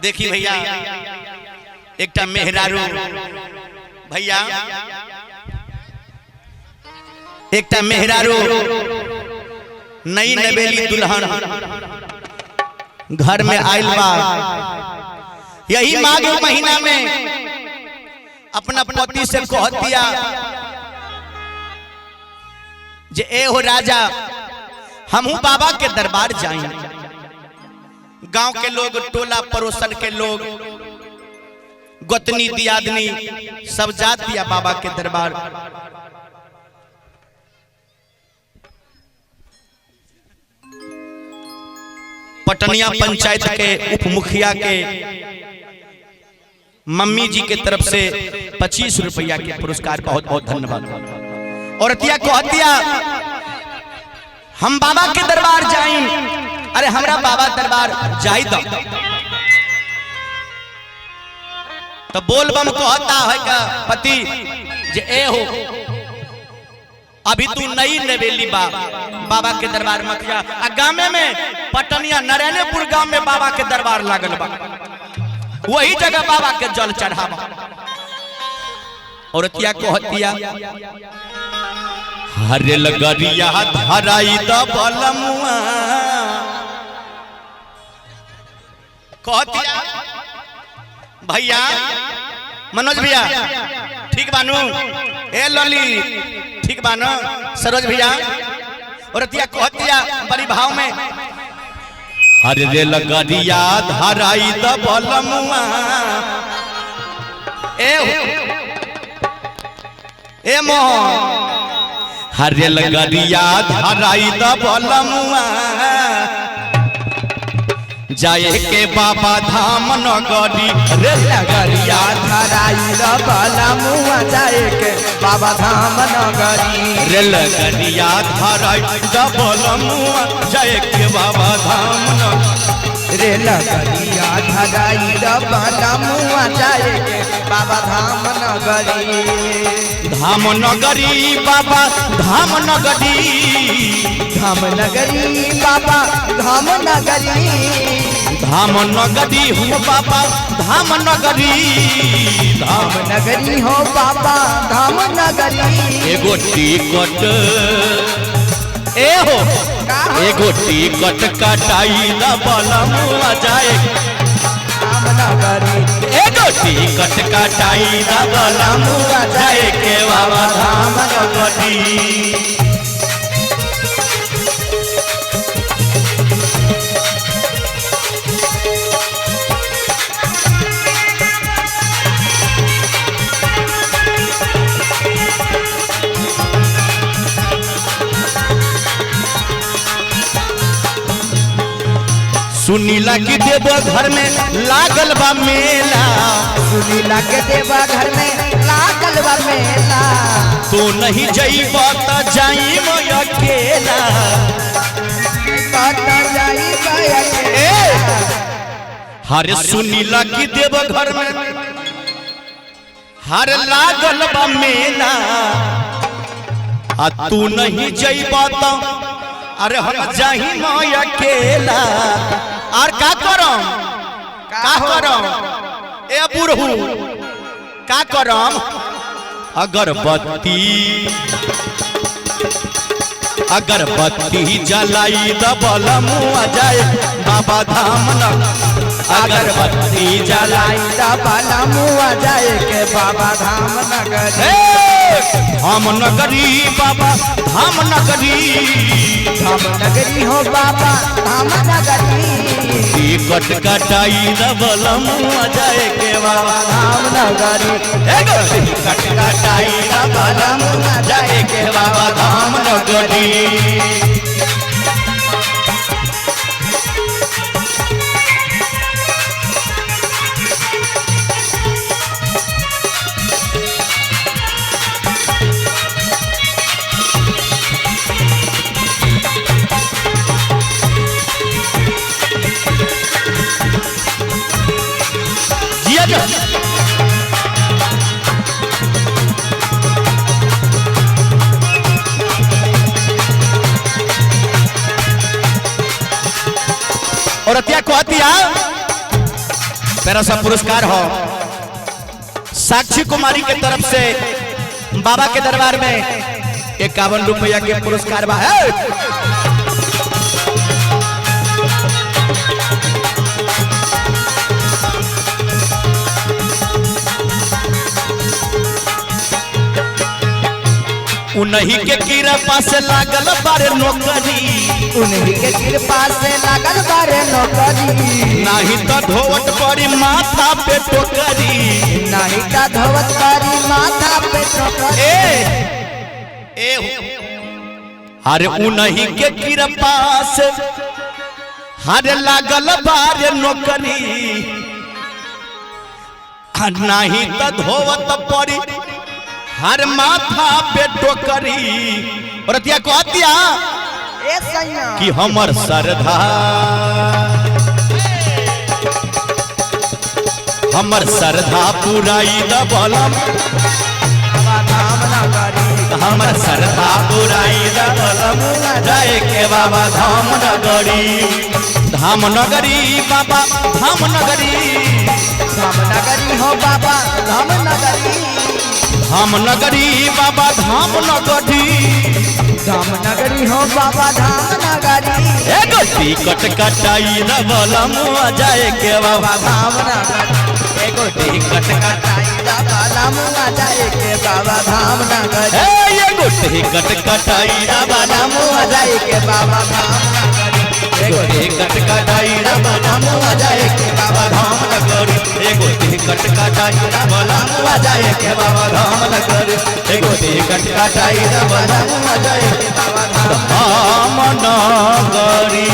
देखी भैया एक मेहरारू भैया एक मेहरारू नई नवेली दुल्हन घर में आयल बा। यही माघ महीना में अपना पति से कह दिया जे ए हो राजा हमहू बाबा के दरबार जाएं। गांव के लोग टोला पड़ोसन के लोग गोतनी दियादनी सब जात दिया बाबा के दरबार। पटनिया पंचायत के उप मुखिया के मम्मी जी के तरफ से 25 रुपया के पुरस्कार बहुत बहुत धन्यवाद। औरतिया को हत्या हम बाबा के दरबार जाएं। अरे हमरा बाबा दरबार जाई तो बोल बम कहता है का पति जे ए हो अभी तू नई नवेली बाबा के दरबार मत जा। गाँव में पटनिया नारायणपुर गांव में बाबा के दरबार लागल बा, वही जगह बाबा के जल चढ़ावा। औरतिया कहतिया हरे लगरिया धराई द बलमुआ कहतिया भैया मनोज भैया ठीक बानू, ए लली ठीक बानो, सरोज भैया। औरतिया कहतिया बड़ी भाव में हरे लगरिया धराई द बलमुआ ए मोहन हरे लगरिया धराई द बलमुआ जाए के बाबा धाम नगरी। रे लगरिया धराई द बलमुआ जाए के बाबा धाम नगरी। रे लगरिया धराई द बलमुआ जाए के बाबा धाम नगरी। रे लगरिया धराई द बलमुआ जाए के बाबा धाम नगरी। धाम नगरी बाबा धाम नगरी, धाम नगरी बाबा धाम नगरी। धाम नगरी हो बाबा धाम नगरी, धाम नगरी हो बाबा धाम नगरी। एगो टिकट ए हो एगो टिकट कटाई द बलमुआ जाए धाम नगरी। एगो टिकट कटाई द बलमुआ जाए के बाबा धाम नगरी। सुनीला की देव घर में लागल बा मेला। सुनीला के देवा घर में लागल बा मेला। तो नहीं जइब त जाइब अकेला। हरे सुनीला की देव घर में हर लागल बा मेला। आ तू नहीं जइब त अरे हम जाही मैं अकेला। और का करम ए बुढ़ू का करम अगरबत्ती जलाई द बलमुआ जाए बाबा धाम नगरी। अगरबत्ती जलाई द बलमुआ जाए के बाबा धाम नगरी। धाम नगरी बाबा धाम नगरी, धाम नगरी हो बाबा धाम नगरी। टिकट कटाई द बलमुआ जाए के बाबा धाम नगरी। एगो टिकट कटाई द बलमुआ जाए के बाबा धाम नगरी। और अतिया को हतिया पैरा सा पुरस्कार हो साक्षी कुमारी के तरफ से बाबा के दरबार में 51 रुपया के पुरस्कार बा है। उन्हीं के कृपा से लागल बारे नौकरी, उन्हीं के कृपा से लागल बारे नौकरी, नहीं तो धोवत पड़ी माथा पे टोकरी, नहीं तो धोवत पड़ी माथा पे टोकरी। अरे उन्हीं के कृपा से हरे लागल बारे नौकरी, नहीं तो धोवत पड़ी हर माथा पे टोकरी। और तिया कहतिया कि हमर श्रद्धा पुराई द बलम, हमर श्रद्धा पुराई द बलम जाए के बाबा धाम नगरी। धाम नगरी बाबा धाम नगरी, धाम नगरी हो बाबा धाम नगरी, धाम नगरी बाबा धाम नगरी, धाम नगरी हो बाबा धाम नगरी। एगो टिकट कटाई न बलम जाए के बाबा धाम नगरी, एगो टिकट कटाई न बलम जाए के बाबा धाम नगरी, एगो टिकट कटाई न बलम जाए के बाबा धाम नगरी, एगो टिकट कटाई न बलम जाए के बाबा धाम नगरी, एगो टिकट कटाई न बलम जाए के बाबा धाम नगरी, एगो टिकट कटाई न बलम जाए के बाबा धाम नगरी।